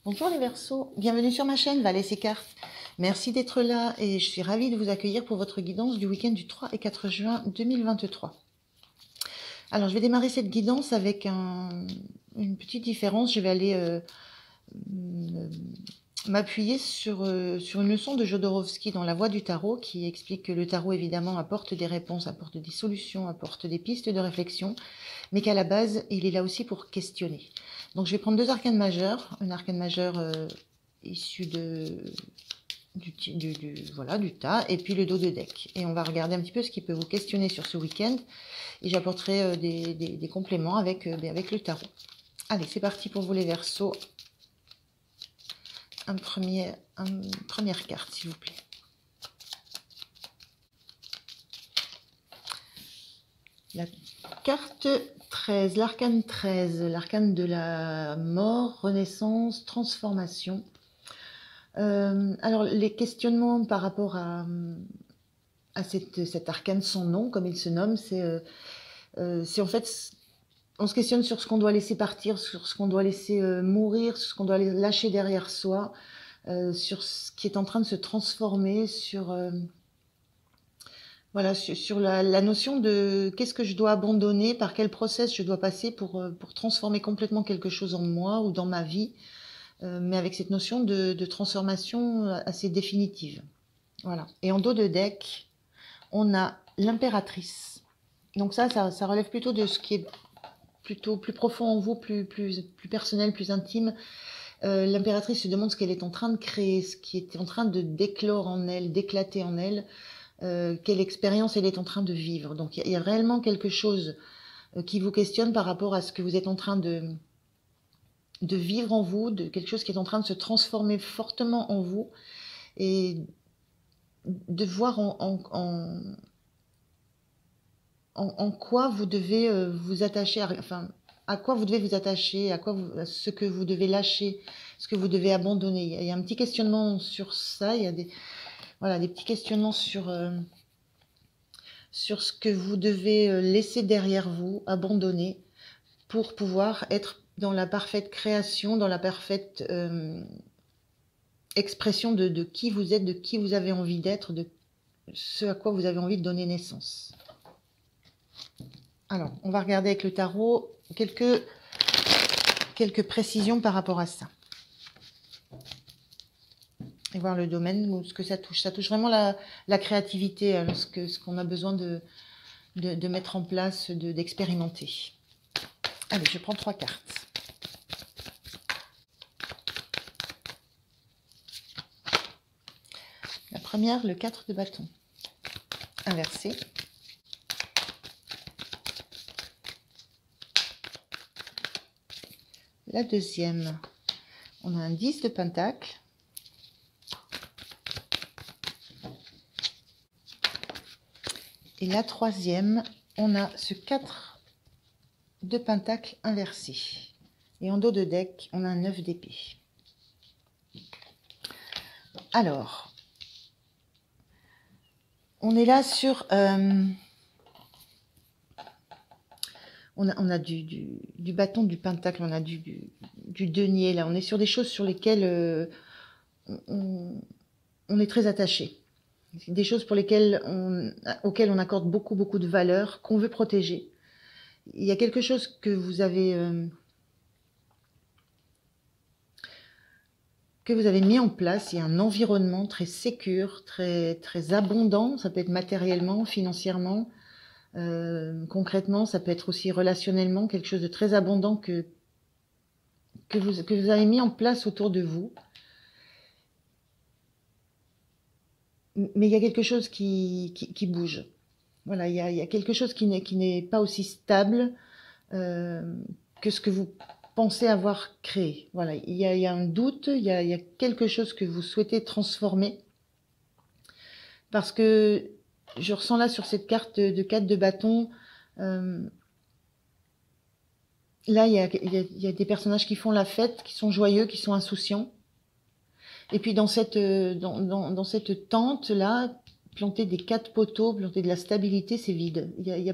Bonjour les Verseaux, bienvenue sur ma chaîne Valais et Cartes. Merci d'être là et je suis ravie de vous accueillir pour votre guidance du week-end du 3 et 4 juin 2023. Alors je vais démarrer cette guidance avec une petite différence. Je vais aller m'appuyer sur une leçon de Jodorowsky dans La Voix du Tarot qui explique que le tarot évidemment apporte des réponses, apporte des solutions, apporte des pistes de réflexion, mais qu'à la base il est là aussi pour questionner. Donc je vais prendre deux arcanes majeures, un arcane majeur issu du tas, et puis le dos de deck. Et on va regarder un petit peu ce qui peut vous questionner sur ce week-end, et j'apporterai des compléments avec le tarot. Allez, c'est parti pour vous les Verseaux. Une première carte, s'il vous plaît. La carte 13, l'arcane 13, l'arcane de la mort, renaissance, transformation. Alors, les questionnements par rapport à cet arcane sans nom, comme il se nomme, c'est en fait, on se questionne sur ce qu'on doit laisser partir, sur ce qu'on doit laisser mourir, sur ce qu'on doit lâcher derrière soi, sur ce qui est en train de se transformer, voilà, sur la notion de qu'est-ce que je dois abandonner, par quel process je dois passer pour transformer complètement quelque chose en moi ou dans ma vie, mais avec cette notion de transformation assez définitive. Voilà. Et en dos de deck, on a l'impératrice. Donc ça relève plutôt de ce qui est plutôt plus profond en vous, plus personnel, plus intime. L'impératrice se demande ce qu'elle est en train de créer, ce qui est en train de d'éclore en elle, d'éclater en elle, quelle expérience elle est en train de vivre. Donc il y a réellement quelque chose qui vous questionne par rapport à ce que vous êtes en train de vivre en vous, de quelque chose qui est en train de se transformer fortement en vous, et de voir en quoi vous devez vous attacher, à quoi vous devez vous attacher, à ce que vous devez lâcher, ce que vous devez abandonner. Il y a un petit questionnement sur ça, il y a des petits questionnements sur ce que vous devez laisser derrière vous, abandonner, pour pouvoir être dans la parfaite création, dans la parfaite expression de qui vous êtes, de qui vous avez envie d'être, de ce à quoi vous avez envie de donner naissance. Alors, on va regarder avec le tarot quelques précisions par rapport à ça. Et voir le domaine où ce que ça touche. Ça touche vraiment la créativité, ce qu'on a besoin de mettre en place, d'expérimenter. Allez, je prends 3 cartes. La première, le 4 de bâton. Inversé. La deuxième, on a un 10 de pentacle. Et la troisième, on a ce 4 de pentacle inversé. Et en dos de deck, on a un 9 d'épée. Alors, on est là sur... on a du bâton, du pentacle, on a du denier, là. On est sur des choses sur lesquelles on est très attaché. Des choses pour auxquelles on accorde beaucoup de valeur, qu'on veut protéger. Il y a quelque chose que vous avez mis en place. Il y a un environnement très sécure, très abondant. Ça peut être matériellement, financièrement, concrètement. Ça peut être aussi relationnellement, quelque chose de très abondant que vous avez mis en place autour de vous. Mais il y a quelque chose qui bouge. Voilà, il y a quelque chose qui n'est pas aussi stable que ce que vous pensez avoir créé. Voilà, il y a un doute, il y a quelque chose que vous souhaitez transformer. Parce que je ressens là sur cette carte de 4 de bâton, là il y a des personnages qui font la fête, qui sont joyeux, qui sont insouciants. Et puis dans cette tente là, planter des 4 poteaux, planter de la stabilité, c'est vide. Il y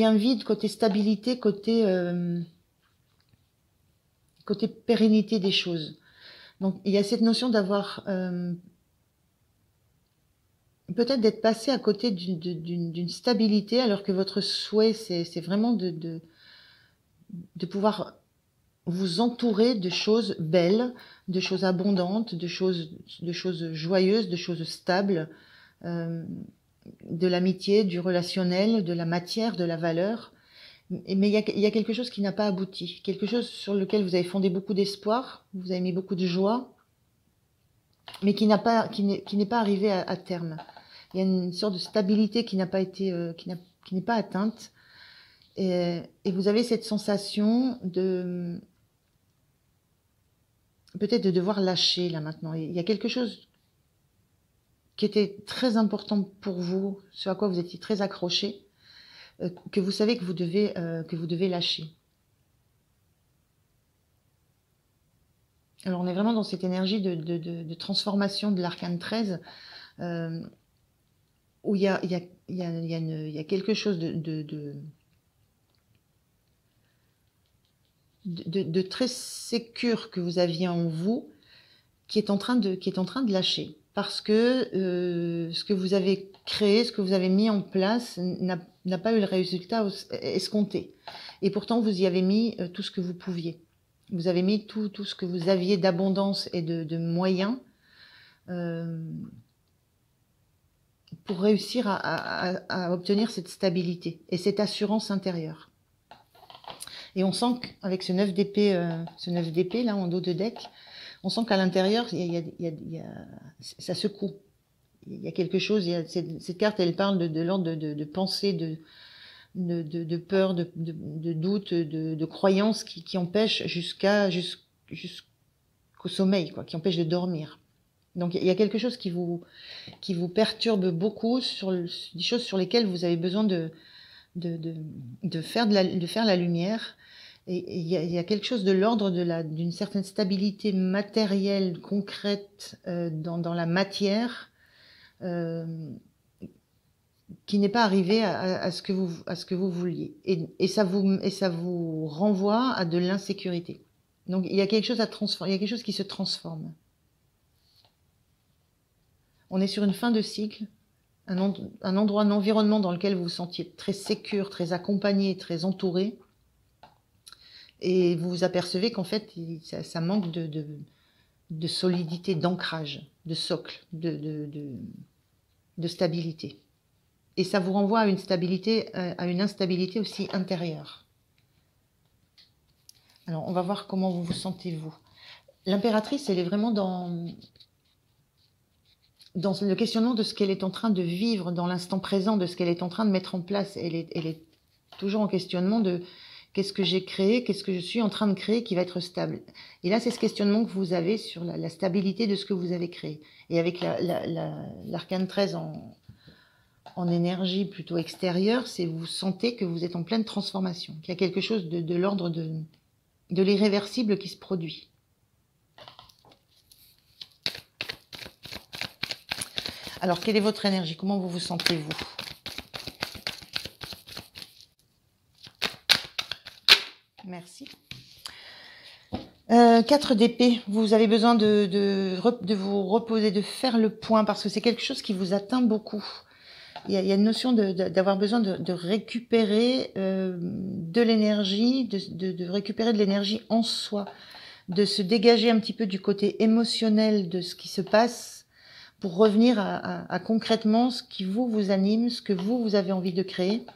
a un vide côté stabilité, côté côté pérennité des choses. Donc il y a cette notion d'avoir peut-être d'être passé à côté d'une stabilité, alors que votre souhait, c'est vraiment de pouvoir vous entourer de choses belles, de choses abondantes, de choses joyeuses, de choses stables, euh, de l'amitié, du relationnel, de la matière, de la valeur. Mais il y a quelque chose qui n'a pas abouti, quelque chose sur lequel vous avez fondé beaucoup d'espoir, vous avez mis beaucoup de joie, mais qui n'est pas arrivé à terme. Il y a une sorte de stabilité qui n'a pas été, qui n'est pas atteinte, et vous avez cette sensation de peut-être de devoir lâcher là maintenant. Il y a quelque chose qui était très important pour vous, ce à quoi vous étiez très accroché, que vous savez que vous devez lâcher. Alors on est vraiment dans cette énergie de transformation de l'arcane 13, où il y a quelque chose de très sécure que vous aviez en vous, qui est en train de lâcher. Parce que ce que vous avez créé, ce que vous avez mis en place n'a pas eu le résultat escompté. Et pourtant, vous y avez mis tout ce que vous pouviez. Vous avez mis tout ce que vous aviez d'abondance et de moyens pour réussir à obtenir cette stabilité et cette assurance intérieure. Et on sent qu'avec ce 9 d'épée là en dos de deck, on sent qu'à l'intérieur, ça secoue. Il y a quelque chose. Cette carte, elle parle de l'ordre de pensée, de peur, de doute, de croyances qui empêchent jusqu'au sommeil, quoi, qui empêchent de dormir. Donc il y a quelque chose qui vous perturbe beaucoup sur des choses sur lesquelles vous avez besoin de faire la lumière. Et il y a quelque chose de l'ordre d'une certaine stabilité matérielle, concrète, dans la matière, qui n'est pas arrivé à ce que vous vouliez. Et ça vous renvoie à de l'insécurité. Donc il y a quelque chose à transformer, il y a quelque chose qui se transforme. On est sur une fin de cycle, un endroit, un environnement dans lequel vous vous sentiez très sécure, très accompagné, très entouré. Et vous vous apercevez qu'en fait, ça manque de solidité, d'ancrage, de socle, de stabilité. Et ça vous renvoie à une stabilité, à une instabilité aussi intérieure. Alors, on va voir comment vous vous sentez, vous. L'impératrice, elle est vraiment dans le questionnement de ce qu'elle est en train de vivre dans l'instant présent, de ce qu'elle est en train de mettre en place. Elle est toujours en questionnement de qu'est-ce que j'ai créé, qu'est-ce que je suis en train de créer qui va être stable. Et là, c'est ce questionnement que vous avez sur la stabilité de ce que vous avez créé. Et avec l'arcane 13 en énergie plutôt extérieure, vous sentez que vous êtes en pleine transformation, qu'il y a quelque chose de l'ordre de l'irréversible qui se produit. Alors, quelle est votre énergie? Comment vous vous sentez-vous? Merci. 4 d'épée. Vous avez besoin de vous reposer, de faire le point, parce que c'est quelque chose qui vous atteint beaucoup. Il y a une notion d'avoir besoin de récupérer de l'énergie, de récupérer de l'énergie en soi, de se dégager un petit peu du côté émotionnel de ce qui se passe pour revenir à concrètement ce qui vous anime, ce que vous avez envie de créer.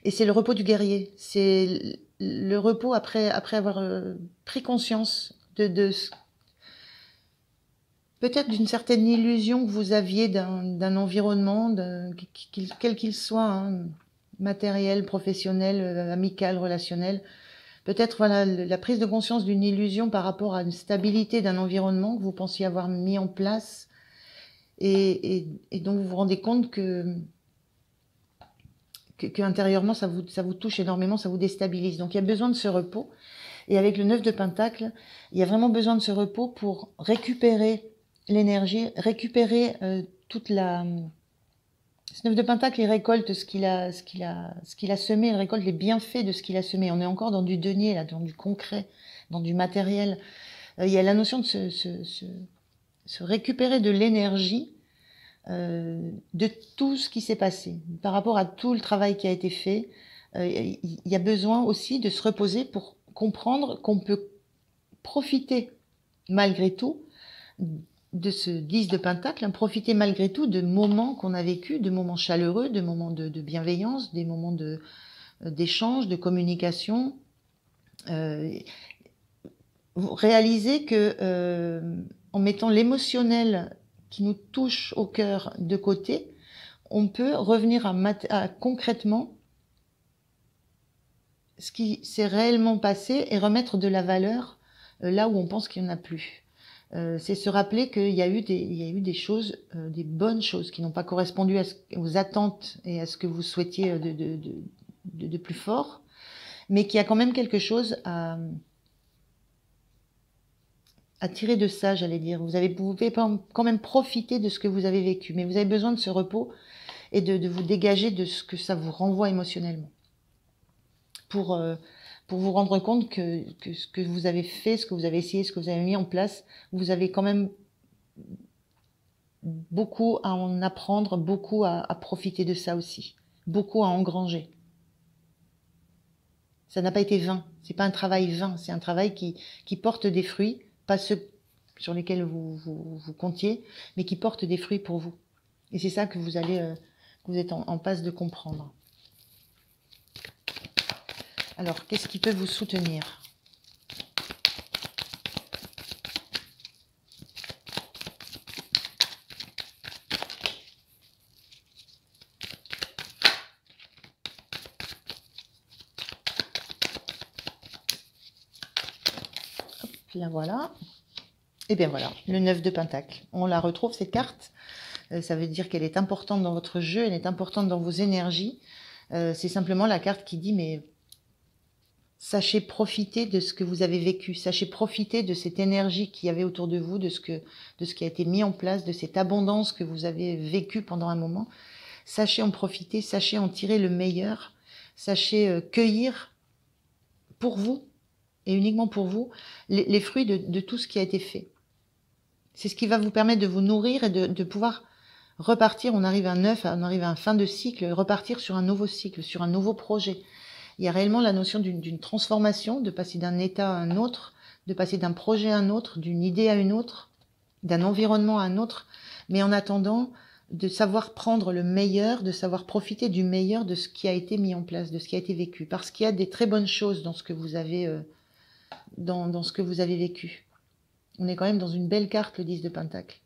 Et c'est le repos du guerrier. C'est le repos après avoir pris conscience peut-être d'une certaine illusion que vous aviez d'un environnement, quel qu'il soit, hein, matériel, professionnel, amical, relationnel. Peut-être voilà la prise de conscience d'une illusion par rapport à une stabilité d'un environnement que vous pensiez avoir mis en place et dont vous vous rendez compte que intérieurement ça vous touche énormément, ça vous déstabilise. Donc il y a besoin de ce repos. Et avec le 9 de Pentacle, il y a vraiment besoin de ce repos pour récupérer l'énergie, récupérer toute la Ce 9 de Pentacle, il récolte ce qu'il a semé, il récolte les bienfaits de ce qu'il a semé. On est encore dans du denier, là, dans du concret, dans du matériel. Il y a la notion de se récupérer de l'énergie de tout ce qui s'est passé. Par rapport à tout le travail qui a été fait, il y a besoin aussi de se reposer pour comprendre qu'on peut profiter malgré tout de ce 10 de Pentacle, profiter malgré tout de moments qu'on a vécus, de moments chaleureux, de moments de bienveillance, des moments d'échange, de communication. Vous réalisez que en mettant l'émotionnel qui nous touche au cœur de côté, on peut revenir à concrètement ce qui s'est réellement passé et remettre de la valeur là où on pense qu'il n'y en a plus. C'est se rappeler qu'il y a eu des choses, des bonnes choses qui n'ont pas correspondu aux attentes et à ce que vous souhaitiez de plus fort, mais qu'il y a quand même quelque chose à tirer de ça, j'allais dire. Vous pouvez quand même profiter de ce que vous avez vécu, mais vous avez besoin de ce repos et de vous dégager de ce que ça vous renvoie émotionnellement. Pour vous rendre compte que ce que vous avez fait, ce que vous avez essayé, ce que vous avez mis en place, vous avez quand même beaucoup à en apprendre, beaucoup à profiter de ça aussi, beaucoup à engranger. Ça n'a pas été vain, c'est pas un travail vain, c'est un travail qui porte des fruits, pas ceux sur lesquels vous comptiez, mais qui porte des fruits pour vous. Et c'est ça que vous êtes en passe de comprendre. Alors, qu'est-ce qui peut vous soutenir? Hop, là voilà. Et bien voilà, le 9 de Pentacle. On la retrouve, cette carte. Ça veut dire qu'elle est importante dans votre jeu, elle est importante dans vos énergies. C'est simplement la carte qui dit, mais sachez profiter de ce que vous avez vécu, sachez profiter de cette énergie qu'il y avait autour de vous, de ce qui a été mis en place, de cette abondance que vous avez vécue pendant un moment. Sachez en profiter, sachez en tirer le meilleur, sachez cueillir pour vous, et uniquement pour vous, les fruits de tout ce qui a été fait. C'est ce qui va vous permettre de vous nourrir et de pouvoir repartir. On arrive à 9, on arrive à un fin de cycle, repartir sur un nouveau cycle, sur un nouveau projet. Il y a réellement la notion d'une transformation, de passer d'un état à un autre, de passer d'un projet à un autre, d'une idée à une autre, d'un environnement à un autre, mais en attendant de savoir prendre le meilleur, de savoir profiter du meilleur de ce qui a été mis en place, de ce qui a été vécu, parce qu'il y a des très bonnes choses dans ce que vous avez, dans ce que vous avez vécu. On est quand même dans une belle carte, le 10 de Pentacle.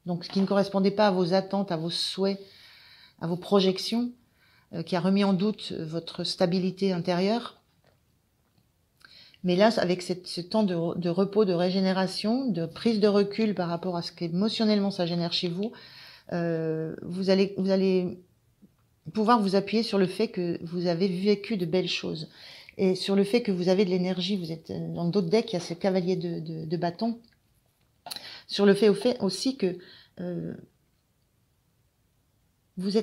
Donc, ce qui ne correspondait pas à vos attentes, à vos souhaits, à vos projections, qui a remis en doute votre stabilité intérieure. Mais là, avec ce temps de repos, de régénération, de prise de recul par rapport à ce qu'émotionnellement ça génère chez vous, vous allez pouvoir vous appuyer sur le fait que vous avez vécu de belles choses. Et sur le fait que vous avez de l'énergie, vous êtes dans d'autres decks, il y a ce cavalier de bâton. Sur le fait aussi que vous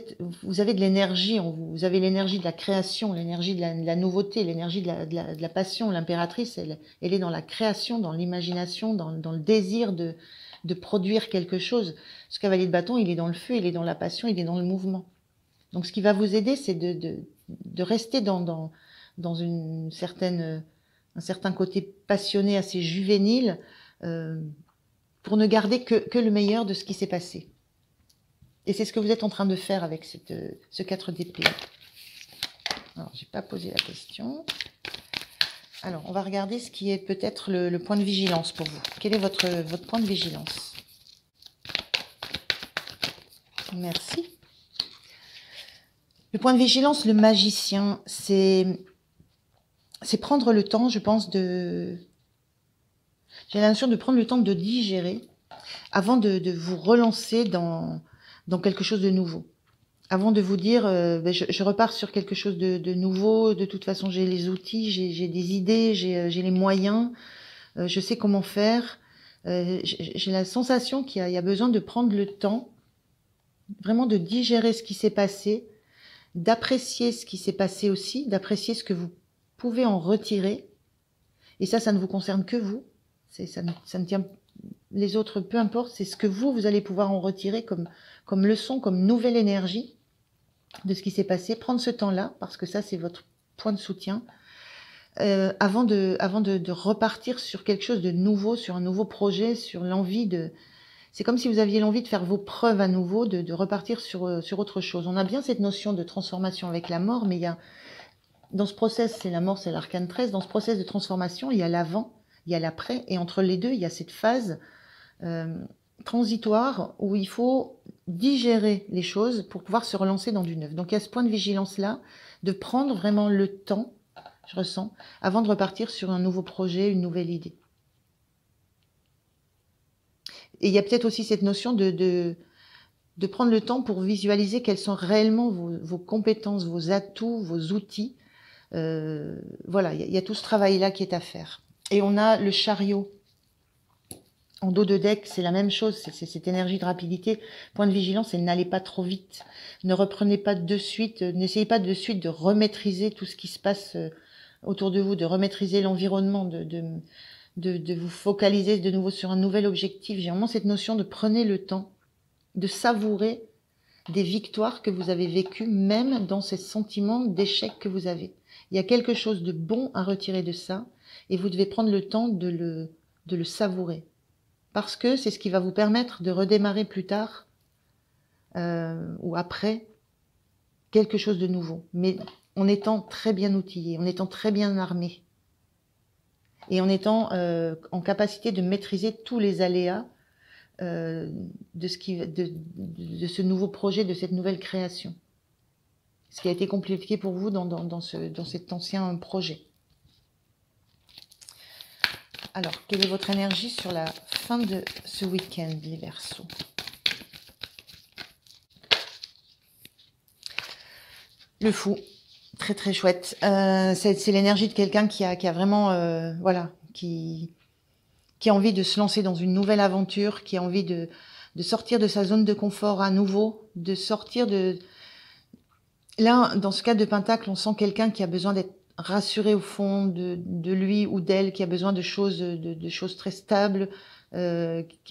avez de l'énergie en vous. Vous avez l'énergie de la création, l'énergie de la nouveauté, l'énergie de la passion. L'impératrice, elle est dans la création, dans l'imagination, dans le désir de produire quelque chose. Ce cavalier de bâton, il est dans le feu, il est dans la passion, il est dans le mouvement. Donc, ce qui va vous aider, c'est de rester dans un certain côté passionné, assez juvénile, pour ne garder que le meilleur de ce qui s'est passé. Et c'est ce que vous êtes en train de faire avec ce 4 d'épée. Alors, j'ai pas posé la question. Alors, on va regarder ce qui est peut-être le point de vigilance pour vous. Quel est votre point de vigilance? Merci. Le point de vigilance, le magicien, c'est prendre le temps, je pense, j'ai la notion de prendre le temps de digérer avant de vous relancer dans quelque chose de nouveau. Avant de vous dire, je repars sur quelque chose de nouveau, de toute façon j'ai les outils, j'ai des idées, j'ai les moyens, je sais comment faire. J'ai la sensation qu'il y a besoin de prendre le temps vraiment de digérer ce qui s'est passé, d'apprécier ce qui s'est passé aussi, d'apprécier ce que vous pouvez en retirer. Et ça ne vous concerne que vous. Ça ne tient les autres, peu importe, c'est ce que vous allez pouvoir en retirer comme leçon, comme nouvelle énergie de ce qui s'est passé. Prendre ce temps-là, parce que ça, c'est votre point de soutien, avant de repartir sur quelque chose de nouveau, sur un nouveau projet, sur l'envie de... C'est comme si vous aviez l'envie de faire vos preuves à nouveau, de repartir sur autre chose. On a bien cette notion de transformation avec la mort, mais il y a, dans ce process, c'est la mort, c'est l'arcane 13, dans ce process de transformation, il y a l'avant, il y a l'après, et entre les deux, il y a cette phase transitoire où il faut digérer les choses pour pouvoir se relancer dans du neuf. Donc il y a ce point de vigilance-là, de prendre vraiment le temps, je ressens, avant de repartir sur un nouveau projet, une nouvelle idée. Et il y a peut-être aussi cette notion de prendre le temps pour visualiser quelles sont réellement vos compétences, vos atouts, vos outils. Voilà, il y a tout ce travail-là qui est à faire. Et on a le chariot. En dos de deck, c'est la même chose, c'est cette énergie de rapidité. Point de vigilance, c'est n'allez pas trop vite. Ne reprenez pas de suite, n'essayez pas de suite de remaîtriser tout ce qui se passe autour de vous, de remaîtriser l'environnement, de vous focaliser de nouveau sur un nouvel objectif. J'ai vraiment cette notion de prenez le temps de savourer des victoires que vous avez vécues, même dans ces sentiments d'échec que vous avez. Il y a quelque chose de bon à retirer de ça, et vous devez prendre le temps de le savourer. Parce que c'est ce qui va vous permettre de redémarrer plus tard ou après quelque chose de nouveau. Mais en étant très bien outillé, en étant très bien armé et en étant en capacité de maîtriser tous les aléas de ce nouveau projet, de cette nouvelle création. Ce qui a été compliqué pour vous dans cet ancien projet. Alors, quelle est votre énergie sur la fin de ce week-end, les Verseaux? Le Fou, très très chouette. C'est l'énergie de quelqu'un qui a vraiment, voilà, qui a envie de se lancer dans une nouvelle aventure, qui a envie de sortir de sa zone de confort à nouveau, de sortir de... Là, dans ce cas de Pentacle, on sent quelqu'un qui a besoin d'être rassuré au fond de lui ou d'elle, qui a besoin de choses très stables, qui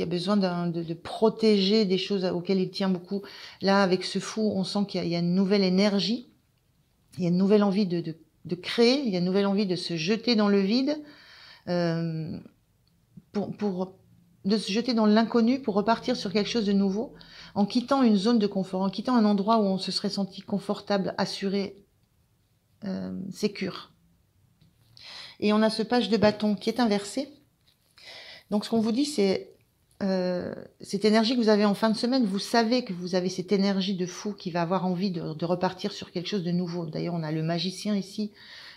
a besoin de protéger des choses auxquelles il tient beaucoup. Là, avec ce Fou, on sent qu'il y a une nouvelle énergie, il y a une nouvelle envie de créer, il y a une nouvelle envie de se jeter dans le vide, de se jeter dans l'inconnu pour repartir sur quelque chose de nouveau, en quittant une zone de confort, en quittant un endroit où on se serait senti confortable, assuré, sécure. Et on a ce page de bâton qui est inversé. Donc ce qu'on vous dit, c'est cette énergie que vous avez en fin de semaine, vous savez que vous avez cette énergie de fou qui va avoir envie de repartir sur quelque chose de nouveau. D'ailleurs, on a le magicien ici,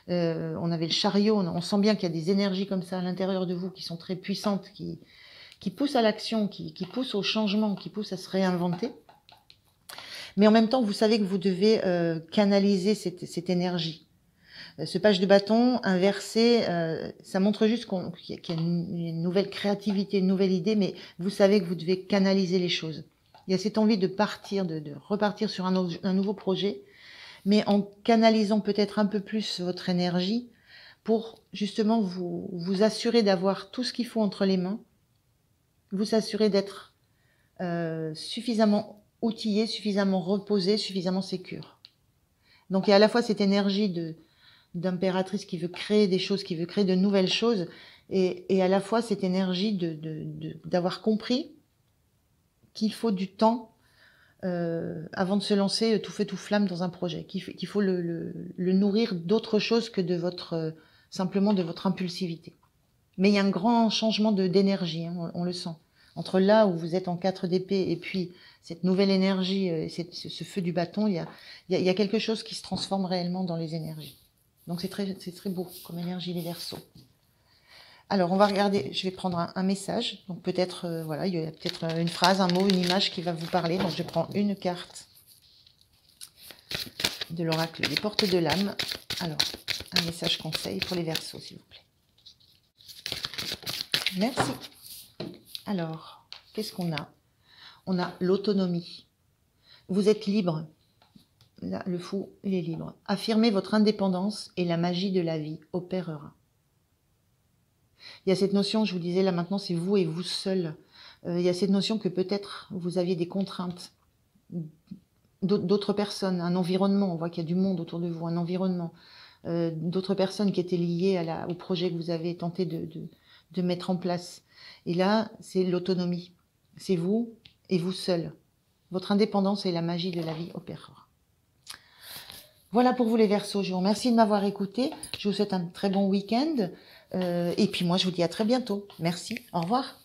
on avait le chariot, on sent bien qu'il y a des énergies comme ça à l'intérieur de vous qui sont très puissantes, qui poussent à l'action, qui poussent au changement, qui poussent à se réinventer. Mais en même temps, vous savez que vous devez canaliser cette énergie. Ce page de bâton inversé, ça montre juste qu'il y a une nouvelle créativité, une nouvelle idée, mais vous savez que vous devez canaliser les choses. Il y a cette envie de partir, de repartir sur un nouveau projet, mais en canalisant peut-être un peu plus votre énergie pour justement vous assurer d'avoir tout ce qu'il faut entre les mains, vous assurer d'être suffisamment outillé, suffisamment reposé, suffisamment sécure. Donc il y a à la fois cette énergie d'impératrice qui veut créer des choses, qui veut créer de nouvelles choses, et à la fois cette énergie d'avoir compris qu'il faut du temps avant de se lancer tout feu tout flamme dans un projet, qu'il faut le nourrir d'autre chose que simplement de votre impulsivité. Mais il y a un grand changement d'énergie, hein, on le sent. Entre là où vous êtes en 4 d'épée et puis cette nouvelle énergie, ce feu du bâton, il y a quelque chose qui se transforme réellement dans les énergies. Donc c'est très beau comme énergie, les Verseaux. Alors on va regarder, je vais prendre un message. Donc peut-être, voilà, il y a peut-être une phrase, un mot, une image qui va vous parler. Donc je prends une carte de l'oracle des portes de l'âme. Alors, un message conseil pour les Verseaux, s'il vous plaît. Merci. Alors, qu'est-ce qu'on a? On a l'autonomie. Vous êtes libre. Là, le fou, il est libre. Affirmez votre indépendance et la magie de la vie opérera. Il y a cette notion, je vous disais là maintenant, c'est vous et vous seul. Il y a cette notion que peut-être vous aviez des contraintes d'autres personnes, un environnement, on voit qu'il y a du monde autour de vous, un environnement, d'autres personnes qui étaient liées au projet que vous avez tenté de mettre en place. Et là, c'est l'autonomie. C'est vous et vous seul. Votre indépendance et la magie de la vie opérera. Voilà pour vous les Verseaux. Je vous remercie de m'avoir écouté. Je vous souhaite un très bon week-end. Et puis moi, je vous dis à très bientôt. Merci. Au revoir.